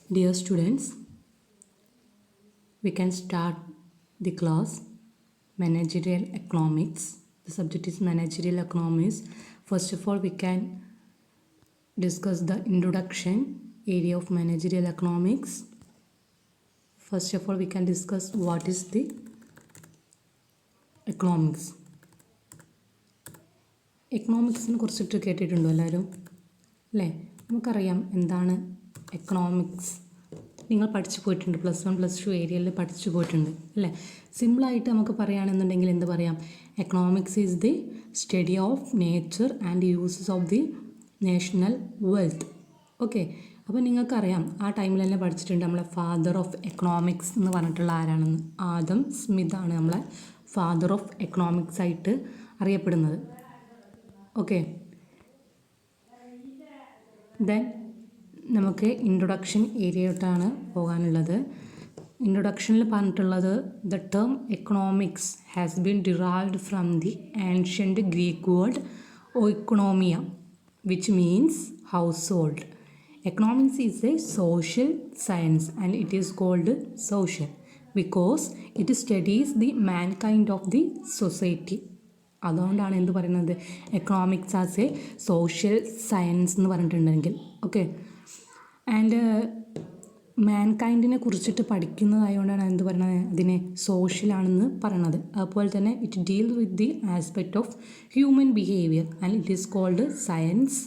Dear students, we can start the class Managerial Economics. The subject is Managerial Economics. First of all, we can discuss the introduction area of Managerial Economics. First of all, we can discuss what is the economics. എക്കണോമിക്സിനെ കുറിച്ചിട്ട് കേട്ടിട്ടുണ്ടോ എല്ലാവരും? അല്ലേ? നമുക്കറിയാം എന്താണ് economics. നിങ്ങൾ പഠിച്ചു പോയിട്ടുണ്ട്, +1 +2 ഏരിയയിൽ പഠിച്ചു പോയിട്ടുണ്ട് അല്ലേ? സിമ്പിളായിട്ട് നമുക്ക് പറയുകയാണെന്നുണ്ടെങ്കിൽ എന്ത് പറയാം? Economics is the study of nature and uses of the national wealth. Okay, അപ്പോൾ നിങ്ങൾക്കറിയാം ആ ടൈമിൽ തന്നെ പഠിച്ചിട്ടുണ്ട് നമ്മളെ ഫാദർ ഓഫ് എക്കണോമിക്സ് എന്ന് പറഞ്ഞിട്ടുള്ള ആരാണെന്ന്. ആദം സ്മിത്ത് ആണ് നമ്മളെ ഫാദർ ഓഫ് എക്കണോമിക്സ് ആയിട്ട് അറിയപ്പെടുന്നത്. ഓക്കെ, ദെൻ നമുക്ക് ഇൻട്രൊഡക്ഷൻ ഏരിയയോട്ടാണ് പോകാനുള്ളത്. ഇൻട്രൊഡക്ഷനിൽ പറഞ്ഞിട്ടുള്ളത് the term economics has been derived from the ancient Greek word ഓയിക്കണോമിയ which means house hold. Economics is a social science and it is called social because it studies the mankind of the society. അതുകൊണ്ടാണ് എന്ത് പറയുന്നത്? Economics as A social science എന്ന് പറഞ്ഞിട്ടുണ്ടെങ്കിൽ. Okay, and മാൻകൈൻഡിനെ കുറിച്ചിട്ട് പഠിക്കുന്നതായതുകൊണ്ടാണ് എന്ത് പറയുന്നത്? അതിനെ സോഷ്യലാണെന്ന് പറയണത്. അതുപോലെ തന്നെ it deal with the aspect of human behaviour and it is called science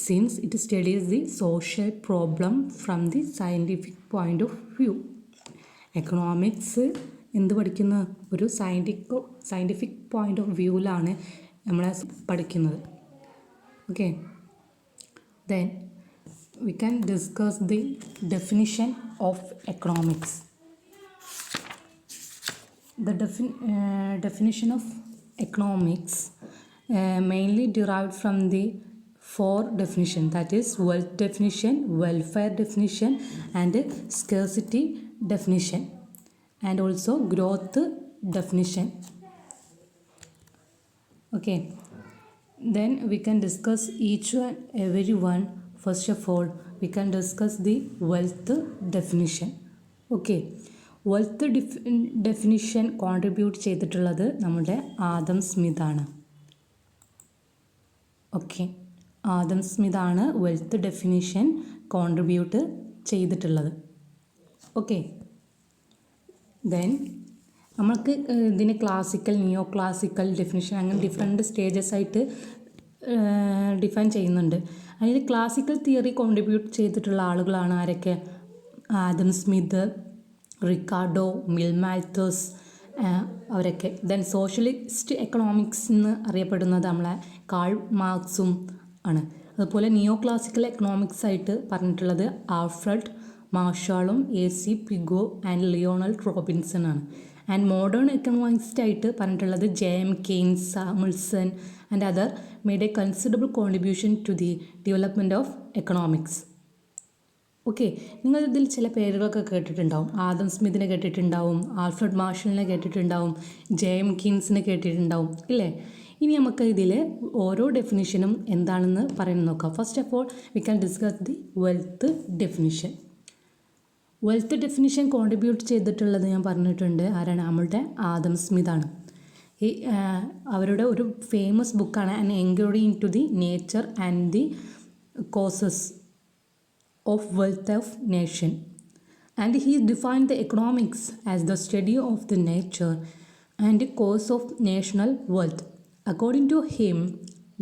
since it studies the social problem from the scientific point of view. Economics എന്ത് പഠിക്കുന്ന ഒരു സയൻറ്റിഫിക് പോയിൻ്റ് ഓഫ് വ്യൂവിലാണ് നമ്മൾ പഠിക്കുന്നത്. Okay, then we can discuss the definition of economics. The definition of economics mainly derived from the 4 definition, that is wealth definition, welfare definition and scarcity definition and also growth definition. Okay, then we can discuss each and every one. First of all, we can discuss the wealth definition. Okay, wealth definition contribute ചെയ്തിട്ടുള്ളത് നമ്മുടെ Adam Smith ആണ്. Okay, Adam Smith ആണ് wealth definition contribute ചെയ്തിട്ടുള്ളത്. Okay, then നമ്മൾക്ക് ഇതിന് classical, നിയോ classical definition അങ്ങനെ different stages ആയിട്ട് define ചെയ്യുന്നുണ്ട്. അതിൽ ക്ലാസിക്കൽ തിയറി കോൺട്രിബ്യൂട്ട് ചെയ്തിട്ടുള്ള ആളുകളാണ് ആരൊക്കെ? ആദം സ്മിത്ത്, റിക്കാർഡോ, മിൽമാൽത്തേഴ്സ്, അവരൊക്കെ. ദെൻ സോഷ്യലിസ്റ്റ് എക്കണോമിക്സ് എന്ന് അറിയപ്പെടുന്നത് നമ്മളെ കാൾ മാർക്സും ആണ്. അതുപോലെ നിയോ ക്ലാസിക്കൽ എക്കണോമിക്സ് ആയിട്ട് പറഞ്ഞിട്ടുള്ളത് ആൽഫ്രഡ് മാർഷാളും AC Pigou and Lionel Robinson ആണ്. ആൻഡ് മോഡേൺ എക്കണോമിക്സ്റ്റ് ആയിട്ട് പറഞ്ഞിട്ടുള്ളത് JM Keynes, Samuelson and other made a considerable contribution to the development of economics. Okay, നിങ്ങൾ ഇതിൽ ചില പേരുകളൊക്കെ കേട്ടിട്ടുണ്ടാവും. ആദം സ്മിത്തിനെ കേട്ടിട്ടുണ്ടാവും, ആൽഫ്രഡ് മാർഷലിനെ കേട്ടിട്ടുണ്ടാവും, JM കെയ്ൻസിനെ കേട്ടിട്ടുണ്ടാവും ഇല്ലേ? ഇനി നമുക്ക് ഇതിൽ ഓരോ ഡെഫിനിഷനും എന്താണെന്ന് പറയുന്നത് നോക്കാം. First of all we can discuss the wealth definition. Wealth definition contribute ചെയ്തിട്ടുള്ളത് ഞാൻ പറഞ്ഞിട്ടുണ്ട് ആരാണ്? നമ്മളുടെ ആദം സ്മിത്താണ്. ഈ അവരുടെ ഒരു ഫേമസ് ബുക്കാണ് an enquiry into the nature and the causes of wealth of nation. And he defined the economics as the study of the nature and cause of national wealth. According to him,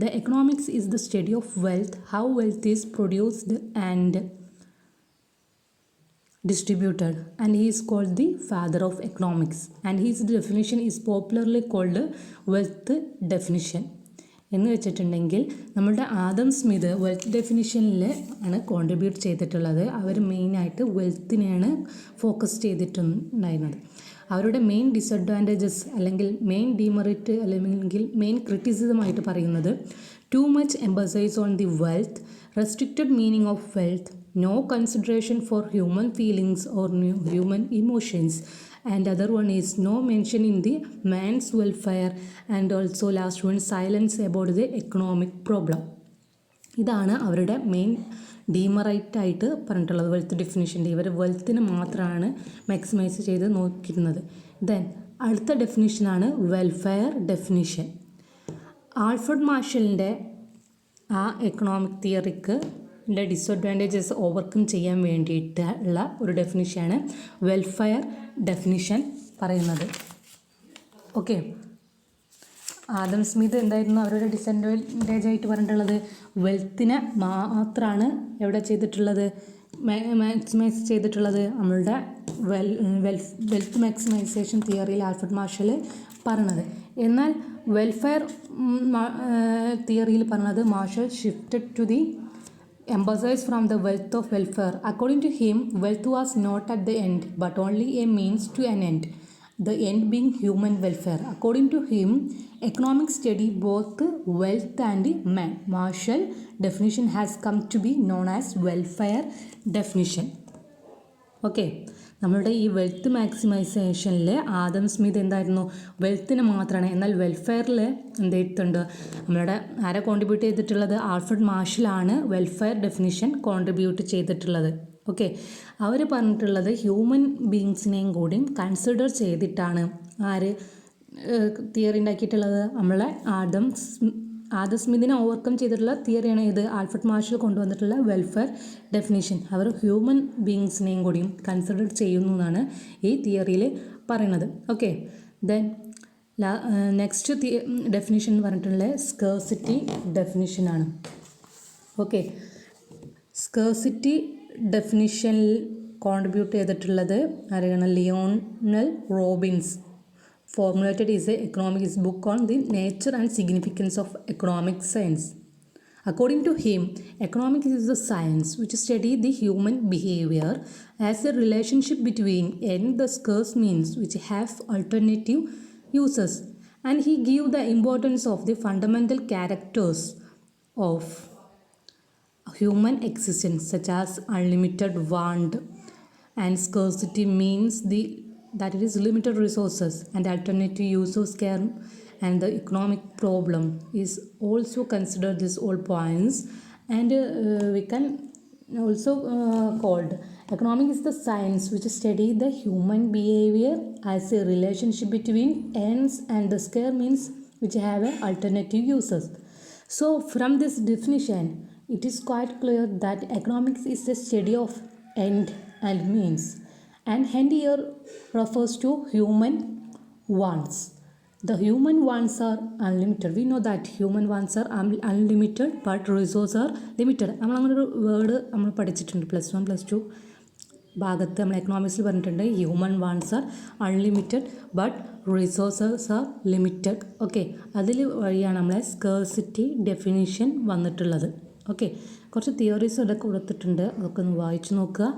the economics is the study of wealth, how wealth is produced and distributed, and he is called the father of economics, and his definition is popularly called wealth definition. എന്ന് വെച്ചിട്ടുണ്ടെങ്കിൽ നമ്മളുടെ Adam Smith wealth ഡെഫിനിഷനിൽ ആണ് contribute ചെയ്തിട്ടുള്ളത്. അവർ മെയിനായിട്ട് വെൽത്തിനെയാണ് focus ചെയ്തിട്ടുണ്ടായിരുന്നത്. അവരുടെ main disadvantages അല്ലെങ്കിൽ main demerit അല്ലെങ്കിൽ മെയിൻ ക്രിറ്റിസിസമായിട്ട് പറയുന്നത് too much emphasise on the wealth, restricted meaning of wealth, no consideration for human feelings or human emotions, and other one is no mention in the man's welfare, and also last one silence about the economic problem. ഇതാണ് അവരുടെ main ഡീമറൈറ്റ് ആയിട്ട് പറഞ്ഞിട്ടുള്ളത് wealth ഡെഫിനിഷൻ്റെ. ഇവർ വെൽത്തിന് മാത്രമാണ് maximise ചെയ്ത് നോക്കിയിരുന്നത്. Then അടുത്ത ഡെഫിനിഷനാണ് welfare definition. Alfred മാർഷലിൻ്റെ ആ economic തിയറിക്ക് disadvantages overcome ചെയ്യാൻ വേണ്ടിയിട്ടുള്ള ഒരു ഡെഫിനിഷനാണ് വെൽഫെയർ ഡെഫിനിഷൻ പറയുന്നത്. ഓക്കെ, ആദം സ്മിത്ത് എന്തായിരുന്നു അവരുടെ ഡിസഡ്വാൻറ്റേജ് ആയിട്ട് പറഞ്ഞിട്ടുള്ളത്? വെൽത്തിനെ മാത്രമാണ് എവിടെ ചെയ്തിട്ടുള്ളത്, മാക്സിമൈസ് ചെയ്തിട്ടുള്ളത്. നമ്മളുടെ വെൽത്ത് മാക്സിമൈസേഷൻ തിയറിയിൽ ആൽഫ്രഡ് മാർഷൽ പറഞ്ഞത്. എന്നാൽ വെൽഫെയർ തിയറിയിൽ പറഞ്ഞത് Marshall shifted to the emphasis from the wealth of welfare. According to him, wealth was not at the end but only a means to an end, the end being human welfare. According to him, economics study both wealth and man. Marshall definition has come to be known as welfare definition. Okay, നമ്മളുടെ ഈ wealth മാക്സിമൈസേഷനിൽ Adam Smith എന്തായിരുന്നു, വെൽത്തിന് മാത്രമാണ്. എന്നാൽ വെൽഫെയറിൽ എന്ത് ചെയ്തിട്ടുണ്ട്, നമ്മളുടെ ആരെ contribute ചെയ്തിട്ടുള്ളത്? ആൽഫ്രഡ് മാർഷലാണ് വെൽഫെയർ ഡെഫിനിഷൻ കോൺട്രിബ്യൂട്ട് ചെയ്തിട്ടുള്ളത്. ഓക്കെ, അവർ പറഞ്ഞിട്ടുള്ളത് ഹ്യൂമൻ ബീങ്സിനെയും കൂടി കൺസിഡർ ചെയ്തിട്ടാണ് ആര് തിയറി ഉണ്ടാക്കിയിട്ടുള്ളത്? നമ്മളെ ആദം സ്മിത്തിനെ ഓവർകം ചെയ്തിട്ടുള്ള തിയറിയാണ് ഇത് ആൽഫ്രഡ് മാർഷൽ കൊണ്ടുവന്നിട്ടുള്ള വെൽഫെയർ ഡെഫിനിഷൻ. അവർ ഹ്യൂമൻ ബീങ്സിനെയും കൂടിയും കൺസിഡർ ചെയ്യുന്നു എന്നാണ് ഈ തിയറിയിൽ പറയുന്നത്. ഓക്കെ, ദെൻ നെക്സ്റ്റ് ഡെഫിനിഷൻ എന്ന് പറഞ്ഞിട്ടുള്ളത് സ്കേഴ്സിറ്റി ഡെഫിനിഷനാണ്. ഓക്കെ, സ്കേഴ്സിറ്റി ഡെഫിനിഷനിൽ കോൺട്രിബ്യൂട്ട് ചെയ്തിട്ടുള്ളത് ആരെയാണ്? Lionel Robbins formulated is a economics book on the nature and significance of economic science. According to him, economics is a science which studies the human behavior as a relationship between and the scarce means which have alternative uses, and he gave the importance of the fundamental characters of human existence such as unlimited want and scarcity means that it is limited resources and alternative use of scarce, and the economic problem is also considered these all points, and we can also called economics is the science which study the human behavior as a relationship between ends and the scarce means which have alternative uses. So from this definition it is quite clear that economics is the study of end and means, and end here refers to human wants. The human wants are unlimited. We know that human wants are unlimited but resources are limited. നമ്മൾ അങ്ങനെ ഒരു word നമ്മൾ പഠിച്ചിട്ടുണ്ട് +1 +2 ഭാഗത്ത്. നമ്മൾ എക്കണോമിക്സിൽ പറഞ്ഞിട്ടുണ്ട് human wants R unlimited but resources R limited. Okay, അതിൽ വഴിയാണ് നമ്മളെ സ്കേഴ്സിറ്റി ഡെഫിനിഷൻ വന്നിട്ടുള്ളത്. ഓക്കെ, കുറച്ച് തിയറീസ് ഇതൊക്കെ കൊടുത്തിട്ടുണ്ട്, അതൊക്കെ ഒന്ന് വായിച്ചു നോക്കുക.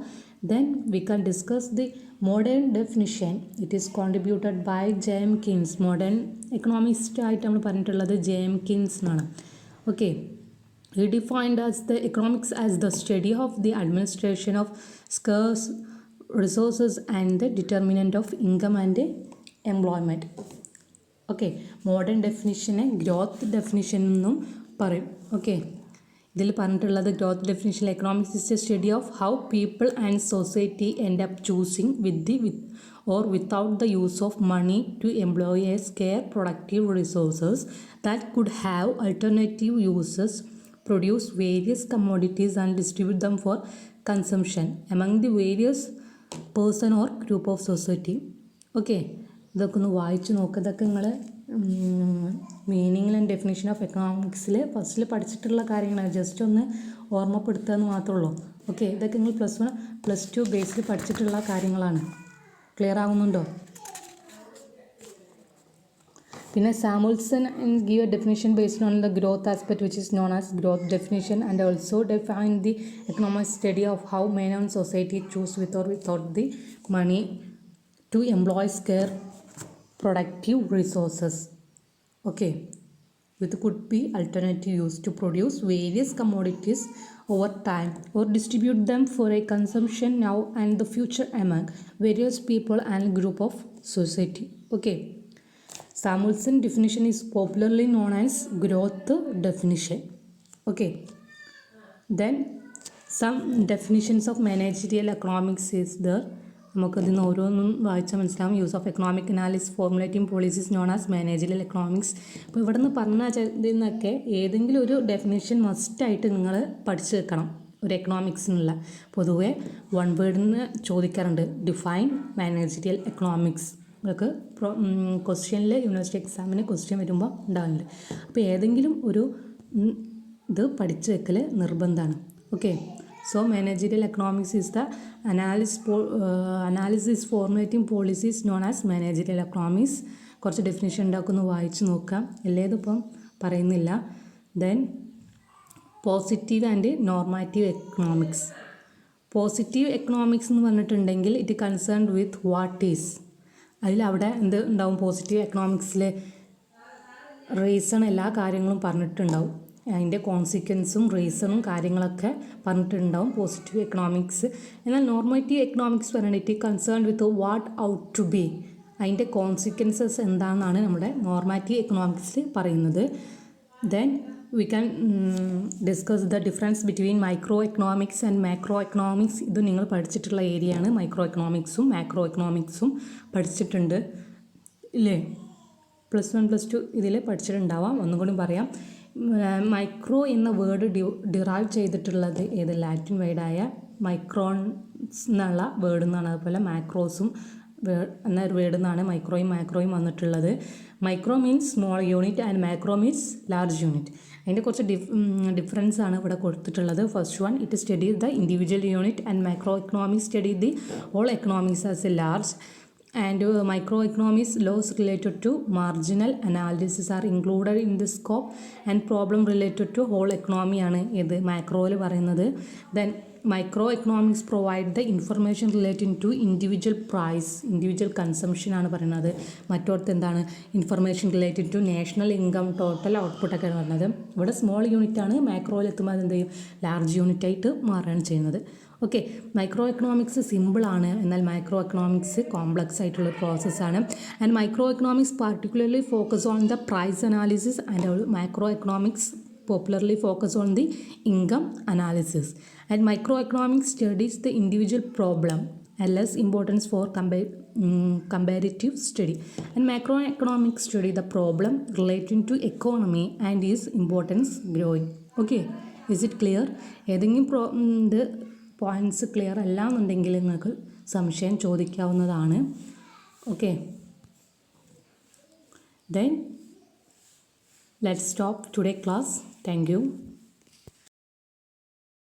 Then we can discuss the modern definition. It is contributed by James Keynes. Modern economist ആയിട്ട് നമ്മൾ പറഞ്ഞിട്ടുള്ളത് ജെയിംസ് കീൻസ് എന്നാണ്. Okay, he defined as the economics as the study of the administration of scarce resources and the determinant of income and employment. Okay, modern ഡെഫിനിഷനെ growth definition എന്നും പറയും. Okay, ഇതിൽ പറഞ്ഞിട്ടുള്ളത് growth definition economics is a study of how people and society end up choosing without the use of money to employ a scarce productive resources that could have alternative uses, produce various commodities and distribute them for consumption among the various person or group of society. Okay, ഇതൊക്കെ ഒന്ന് വായിച്ച് നോക്കുക. ഇതൊക്കെ നിങ്ങൾ meaning and definition of എക്കണോമിക്സിൽ ഫസ്റ്റിൽ പഠിച്ചിട്ടുള്ള കാര്യങ്ങളാണ്, just ഒന്ന് ഓർമ്മപ്പെടുത്തുക എന്ന് മാത്രമേ ഉള്ളൂ. ഓക്കെ, ഇതൊക്കെ നിങ്ങൾ +1 +2 ബേസിൽ പഠിച്ചിട്ടുള്ള കാര്യങ്ങളാണ്. ക്ലിയർ ആകുന്നുണ്ടോ? പിന്നെ Samuelson give a definition based on the growth aspect which is known as growth definition, and also define the economic study of how men on society choose with or without the money to employ scarce productive resources. Okay, which could be alternative use to produce various commodities over time or distribute them for a consumption now and the future among various people and group of society. Okay, Samuelson definition is popularly known as growth definition. Okay, then some definitions of managerial economics is there. നമുക്കതിന്ന് ഓരോന്നും വായിച്ചാൽ മനസ്സിലാവും. Use of economic analysis formulating policies known as managerial economics. അപ്പോൾ ഇവിടെ നിന്ന് പറഞ്ഞ ഇതിന്നൊക്കെ ഏതെങ്കിലും ഒരു ഡെഫിനേഷൻ മസ്റ്റായിട്ട് നിങ്ങൾ പഠിച്ചു വെക്കണം. ഒരു എക്കണോമിക്സിനുള്ള പൊതുവെ വൺ വേർഡിന് ചോദിക്കാറുണ്ട്, ഡിഫൈൻ മാനേജറിയൽ എക്കണോമിക്സ്. ഇതൊക്കെ ക്വസ്റ്റ്യനിൽ യൂണിവേഴ്സിറ്റി എക്സാമിന് ക്വസ്റ്റ്യൻ വരുമ്പോൾ ഉണ്ടാകുന്നുണ്ട്. അപ്പോൾ ഏതെങ്കിലും ഒരു ഇത് പഠിച്ചു വെക്കൽ നിർബന്ധമാണ്. Okay, so managerial economics is the analysis formulating policies known as managerial economics. കുറച്ച് ഡെഫിനിഷൻ ഉണ്ടാക്കുന്നു, വായിച്ച് നോക്കാം. എല്ലേതും ഇപ്പം പറയുന്നില്ല. Then positive and normative economics. Positive economics എന്ന് പറഞ്ഞിട്ടുണ്ടെങ്കിൽ it concerned with what is. അതിലവിടെ എന്ത് ഉണ്ടാവും? പോസിറ്റീവ് എക്കണോമിക്സിൽ റീസൺ എല്ലാ കാര്യങ്ങളും പറഞ്ഞിട്ടുണ്ടാവും. അതിൻ്റെ കോൺസിക്വൻസും റീസണും കാര്യങ്ങളൊക്കെ പറഞ്ഞിട്ടുണ്ടാവും പോസിറ്റീവ് എക്കണോമിക്സ്. എന്നാൽ നോർമേറ്റീവ് എക്കണോമിക്സ് പറഞ്ഞിട്ട് concerned with what ought to be. അതിൻ്റെ കോൺസിക്വൻസസ് എന്താണെന്നാണ് നമ്മുടെ നോർമാറ്റീവ് എക്കണോമിക്സിൽ പറയുന്നത്. Then we can discuss the difference between micro economics and macro economics. ഇത് നിങ്ങൾ പഠിച്ചിട്ടുള്ള ഏരിയയാണ്. മൈക്രോ എക്കണോമിക്സും മാക്രോ എക്കണോമിക്സും പഠിച്ചിട്ടുണ്ട് ഇല്ലേ? +1 +2 ഇതിൽ പഠിച്ചിട്ടുണ്ടാവാം. ഒന്നും കൂടി പറയാം. മൈക്രോ എന്ന വേർഡ് ഡിറൈവ് ചെയ്തിട്ടുള്ളത് ഏത്? ലാറ്റിൻ വേർഡായ മൈക്രോൺസ് എന്നുള്ള വേർഡിൽ നിന്നാണ്. അതുപോലെ മാക്രോസും എന്ന ഒരു വേർഡിൽ നിന്നാണ് മൈക്രോയും മാക്രോയും വന്നിട്ടുള്ളത്. Micro means small unit and macro means large unit. അതിൻ്റെ കുറച്ച് ഡിഫറൻസ് ആണ് ഇവിടെ കൊടുത്തിട്ടുള്ളത്. First one, it study the individual unit and macro economics study the all economics as a large. And micro economics laws related to marginal analysis are included in the scope and problem related to whole എക്കണോമിയാണ് ഇത് മാക്രോയിൽ പറയുന്നത്. Then micro economics provide the information relating to individual price, individual consumption ആണ് പറയുന്നത്. മറ്റോടത്ത് എന്താണ്? Information related to national income, total ഔട്ട്പുട്ടൊക്കെയാണ് പറയുന്നത്. ഇവിടെ സ്മോൾ യൂണിറ്റ് ആണ്. മാക്രോയിൽ എത്തുമ്പോൾ അതെന്ത് ചെയ്യും? ലാർജ് യൂണിറ്റ് ആയിട്ട് മാറുകയാണ് ചെയ്യുന്നത്. ഓക്കെ, മൈക്രോ എക്കണോമിക്സ് സിമ്പിളാണ്, എന്നാൽ മൈക്രോ എക്കണോമിക്സ് കോംപ്ലക്സ് ആയിട്ടുള്ള പ്രോസസ്സാണ്. And micro economics particularly focus on the price analysis and macro economics popularly focus on the income analysis. And microeconomics studies the individual problem and less importance for comparative study. And macroeconomics study the problem relating to economy and its importance growing. Okay, is it clear? ഏതെങ്കിലും ഇത് points clear അല്ല എന്നുണ്ടെങ്കിൽ നിങ്ങൾക്ക് സംശയം ചോദിക്കാവുന്നതാണ്. Okay, then let's stop today class. Thank you.